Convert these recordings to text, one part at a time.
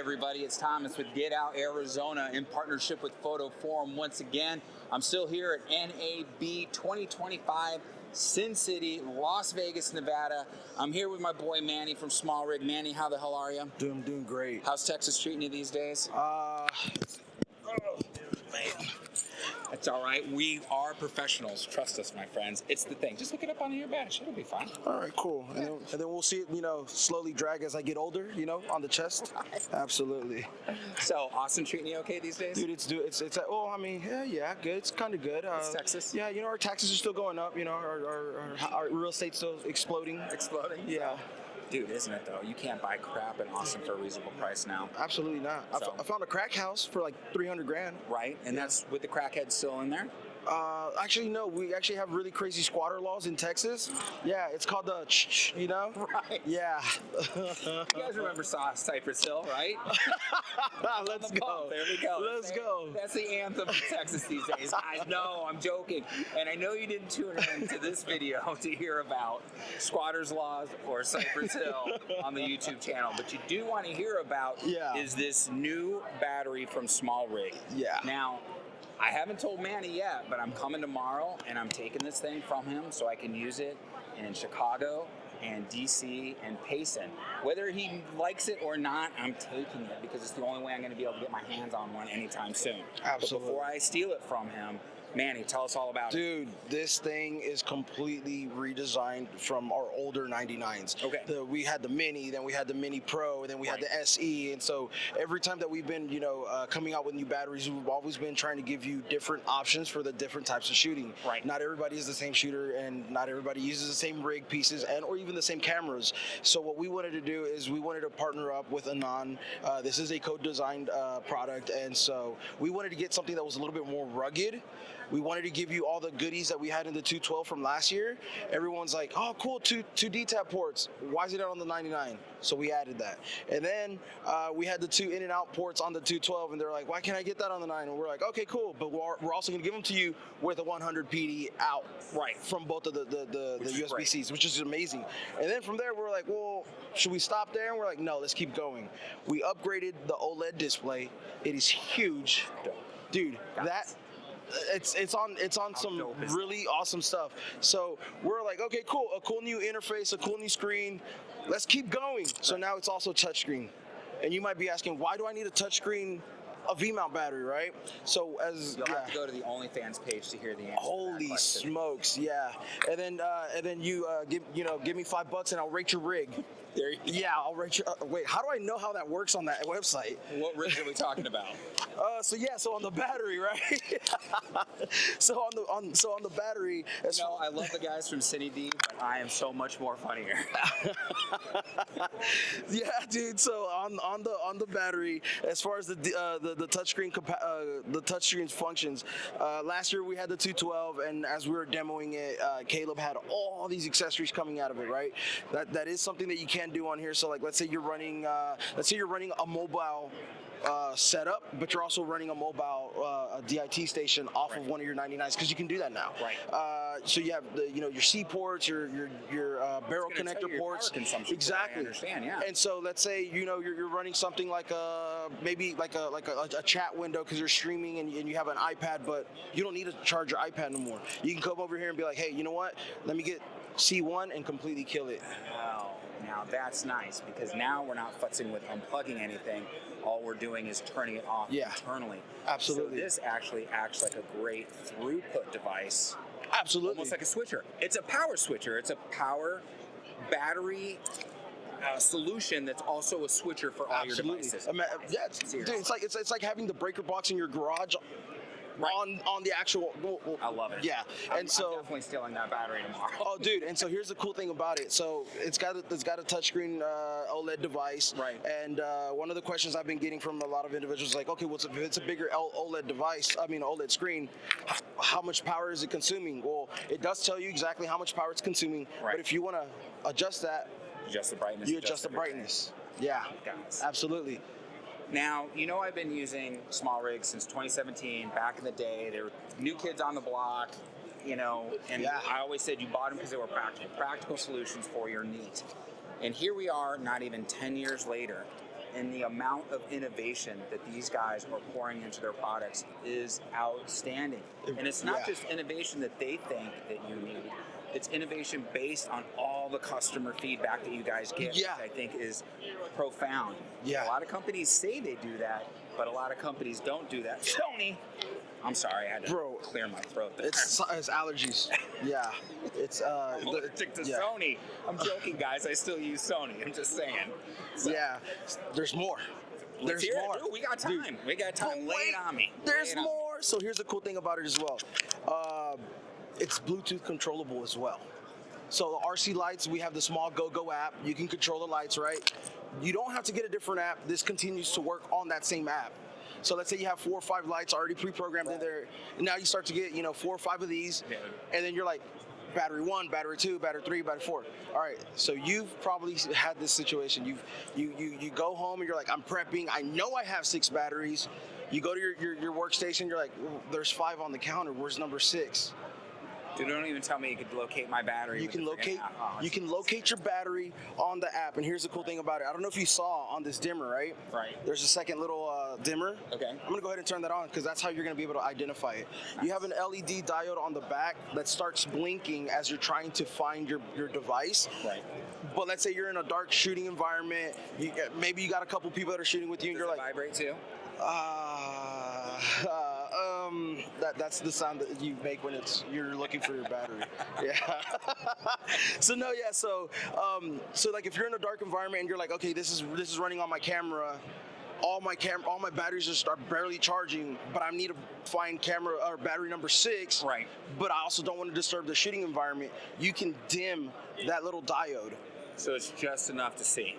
everybody, it's Thomas with Get Out Arizona in partnership with Foto Forum once again. I'm still here at NAB 2025, Sin City, Las Vegas, Nevada. I'm here with my boy Manny from SmallRig. Manny, how the hell are you? Doing great. How's Texas treating you these days? Man. It's all right. We are professionals. Trust us, my friends. It's the thing. Just look it up on your badge. It'll be fine. All right, cool. And then we'll see it, slowly drag as I get older, on the chest. Absolutely. So, Austin treating you okay these days? Dude, it's good. It's kind of good. It's Texas? Yeah, our taxes are still going up. Our real estate's still exploding. Exploding? Yeah. Dude, isn't it though? You can't buy crap in Austin for a reasonable price now. Absolutely not. I found a crack house for like $300,000. Right, and that's with the crackheads still in there? Actually, no. We actually have really crazy squatter laws in Texas. Yeah, it's called the Right. Yeah. You guys remember Cypress Hill, right? Let's go. There we go. Let's go. That's the anthem of Texas these days. Guys, no, I'm joking. And I know you didn't tune in to this video to hear about squatters laws or Cypress Hill on the YouTube channel, but you do want to hear about is this new battery from SmallRig. Yeah. Now, I haven't told Manny yet, but I'm coming tomorrow and I'm taking this thing from him so I can use it in Chicago and DC and Payson. Whether he likes it or not, I'm taking it because it's the only way I'm going to be able to get my hands on one anytime soon. Absolutely. But before I steal it from him, Manny, tell us all about it. Dude, this thing is completely redesigned from our older 99s. Okay. We had the Mini, then we had the Mini Pro, and then we had the SE. And so every time that we've been, coming out with new batteries, we've always been trying to give you different options for the different types of shooting. Right. Not everybody is the same shooter, and not everybody uses the same rig pieces or even the same cameras. So what we wanted to do is we wanted to partner up with Anon. This is a co-designed product, and so we wanted to get something that was a little bit more rugged. We wanted to give you all the goodies that we had in the 212 from last year. Everyone's like, oh, cool, two D-tap ports. Why is it not on the 99? So we added that. And then we had the 2 in and out ports on the 212, and they're like, why can't I get that on the 9? And we're like, okay, cool, but we're also gonna give them to you with a 100 PD out from both of the USB-Cs, which is amazing. And then from there, we're like, well, should we stop there? And we're like, no, let's keep going. We upgraded the OLED display. It is huge. Dude, it's on some really awesome stuff. So we're like, okay, cool, a cool new interface, a cool new screen. Let's keep going. So now it's also touchscreen. And you might be asking, why do I need a touchscme? A V-mount battery, right? So you'll have to go to the OnlyFans page to hear the answer. Holy smokes, yeah. And then you give me $5 and I'll rate your rig. There you go. Yeah, I'll rate your. Wait, how do I know how that works on that website? What rig are we talking about? So on the battery, right? so on the battery. I love the guys from City D, but I am so much more funnier. Yeah, dude. So on the battery, as far as the touchscreen functions, last year we had the 212, and as we were demoing it, Caleb had all these accessories coming out of it, right? That is something that you can't do on here. So like, let's say you're running a mobile setup, but you're also running a mobile DIT station off of one of your 99s, because you can do that now. Right. So you have your C ports, your barrel connector ports. Exactly. I understand. Yeah. And so let's say you're running something like maybe a chat window because you're streaming and you have an iPad, but you don't need to charge your iPad no more. You can come over here and be like, hey, you know what? Let me get C1 and completely kill it. Wow. Now that's nice, because now we're not futzing with unplugging anything. All we're doing is turning it off internally. Absolutely. So this actually acts like a great throughput device. Absolutely. Almost like a switcher. It's a power switcher. It's a power battery solution that's also a switcher for all your devices. Dude, it's like having the breaker box in your garage. On the actual. I love it. Yeah, I'm definitely stealing that battery tomorrow. Oh, dude! And so here's the cool thing about it. So it's got a touchscreen OLED device. Right. And one of the questions I've been getting from a lot of individuals is like, okay, well, if it's a bigger OLED screen, how much power is it consuming? Well, it does tell you exactly how much power it's consuming. Right. But if you want to adjust that, adjust the brightness. You adjust the brightness. Yeah. Absolutely. Now, I've been using SmallRig since 2017. Back in the day, there were new kids on the block, and I always said you bought them because they were practical solutions for your need. And here we are, not even 10 years later, and the amount of innovation that these guys are pouring into their products is outstanding. And it's not just innovation that they think that you need. It's innovation based on all the customer feedback that you guys get, which I think is profound. A lot of companies say they do that, but a lot of companies don't do that. Sony! I'm sorry, I had to clear my throat there. It's allergies. It's I'm allergic to Sony. I'm joking, guys. I still use Sony. I'm just saying. So, there's more. There's more. Dude, we got time. Dude. We got time. Lay it on me. There's more. So here's the cool thing about it as well. It's Bluetooth controllable as well. So the RC lights, we have the small Go app. You can control the lights, right? You don't have to get a different app. This continues to work on that same app. So let's say you have 4 or 5 lights already pre-programmed in there, and now you start to get 4 or 5 of these, and then you're like, battery 1, battery 2, battery 3, battery 4. All right, so you've probably had this situation. You go home and you're like, I'm prepping. I know I have 6 batteries. You go to your workstation. You're like, well, there's 5 on the counter. Where's number 6? Dude, don't even tell me you could locate my battery. You can locate your battery on the app. And here's the cool thing about it. I don't know if you saw on this dimmer, right? Right. There's a second little dimmer. Okay. I'm gonna go ahead and turn that on because that's how you're gonna be able to identify it. Nice. You have an LED diode on the back that starts blinking as you're trying to find your device. Right. But let's say you're in a dark shooting environment. Maybe you got a couple people that are shooting with you, and you're like, vibrate too? That's the sound that you make when you're looking for your battery. So like if you're in a dark environment and you're like, okay, this is running on my camera. All my batteries just are barely charging, but I need to find camera or battery number 6. Right. But I also don't want to disturb the shooting environment. You can dim that little diode. So it's just enough to see.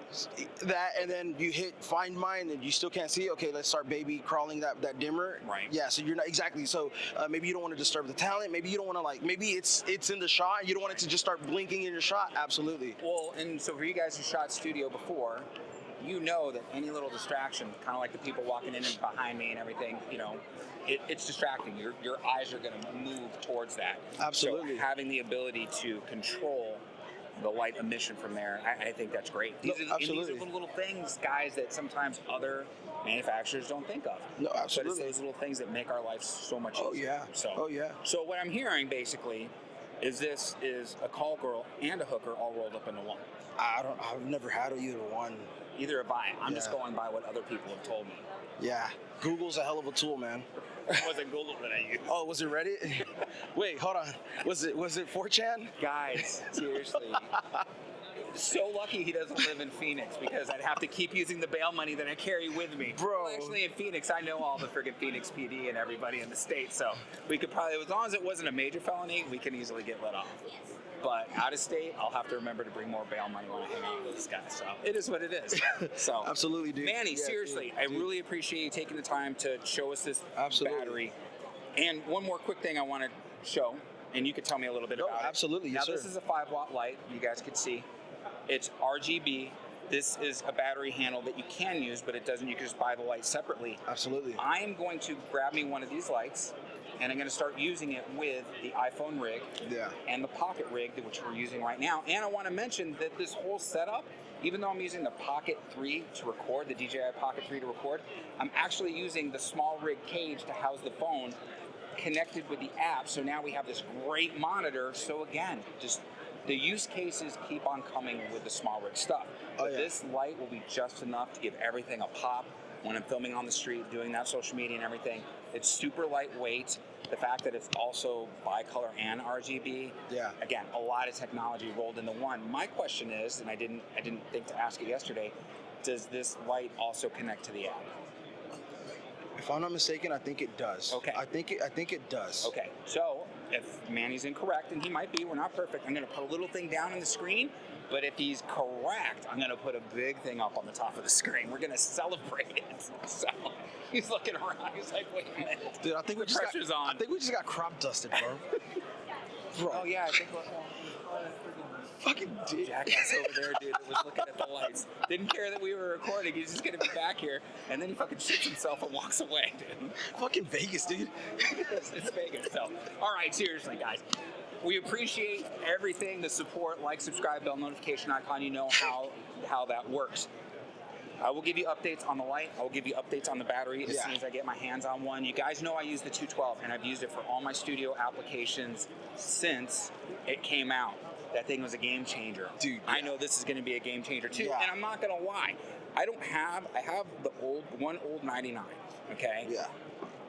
That, and then you hit find mine and you still can't see. Okay, let's start baby crawling that dimmer. Right. Yeah, so you're not exactly. So maybe you don't want to disturb the talent. Maybe you don't want to maybe it's in the shot and you don't want it to just start blinking in your shot. Absolutely. Well, and so for you guys who shot studio before, you know that any little distraction, kind of like the people walking in and behind me and everything, it's distracting. Your eyes are going to move towards that. Absolutely. So having the ability to control the light emission from there, I think that's great. These are the little things, guys, that sometimes other manufacturers don't think of. No, absolutely. But it's those little things that make our life so much easier. So what I'm hearing basically is this is a call girl and a hooker all rolled up into one. I've never had either one. Either have I. I'm just going by what other people have told me. Yeah. Google's a hell of a tool, man. It wasn't Google that I used. Oh, was it Reddit? Wait, hold on. Was it 4chan? Guys, seriously. So lucky he doesn't live in Phoenix because I'd have to keep using the bail money that I carry with me. Bro. Well, actually, in Phoenix, I know all the friggin' Phoenix PD and everybody in the state, so we could probably, as long as it wasn't a major felony, we can easily get let off. But out of state, I'll have to remember to bring more bail money when I hang out with this guy. So it is what it is. So absolutely, dude. Manny, seriously, dude. I really appreciate you taking the time to show us this battery. And one more quick thing I want to show, and you could tell me a little bit about it. Absolutely, yes, sir. Now, this is a 5-watt light. You guys can see. It's RGB. This is a battery handle that you can use, but it doesn't. You can just buy the light separately. Absolutely. I am going to grab me one of these lights, and I'm going to start using it with the iPhone rig and the Pocket rig, which we're using right now. And I want to mention that this whole setup, even though I'm using the Pocket 3 to record, the DJI Pocket 3 to record, I'm actually using the SmallRig cage to house the phone connected with the app. So now we have this great monitor. So again, just the use cases keep on coming with the SmallRig stuff. But this light will be just enough to give everything a pop when I'm filming on the street, doing that social media and everything. It's super lightweight. The fact that it's also bicolor and RGB. Again, a lot of technology rolled into one. My question is, and I didn't think to ask it yesterday, does this light also connect to the app? If I'm not mistaken, I think it does. Okay. I think it does. Okay. So if Manny's incorrect, and he might be, we're not perfect, I'm going to put a little thing down on the screen. But if he's correct, I'm going to put a big thing up on the top of the screen. We're going to celebrate it. So he's looking around. He's like, wait a minute. Dude, I think we just got crop dusted, bro. Oh, yeah. I think fucking dude. Jackass over there, dude, that was looking at the lights. Didn't care that we were recording. He's just going to be back here. And then he fucking shits himself and walks away, dude. Fucking Vegas, dude. It's Vegas. So, all right, seriously, guys. We appreciate everything, the support, like, subscribe, bell notification icon. You know how that works. I will give you updates on the light. I will give you updates on the battery as Yeah. soon as I get my hands on one. You guys know I use the 212, and I've used it for all my studio applications since it came out. That thing was a game changer. Dude, I yeah. know this is going to be a game changer too. Yeah. And I'm not going to lie. I have the old 99, okay? Yeah.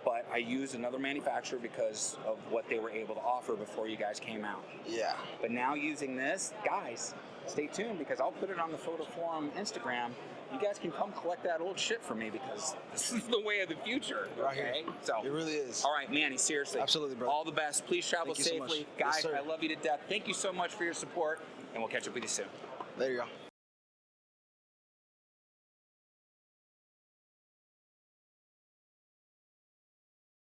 But I used another manufacturer because of what they were able to offer before you guys came out. Yeah. But now using this, guys, stay tuned because I'll put it on the Foto Forum Instagram. You guys can come collect that old shit from me because this is the way of the future. Right Okay? here. So It really is. all right, Manny, seriously. Absolutely, brother. All the best. Please travel Thank you so much. safely. Yes, Guys, sir. I love you to death. Thank you so much for your support, and we'll catch up with you soon. There you go.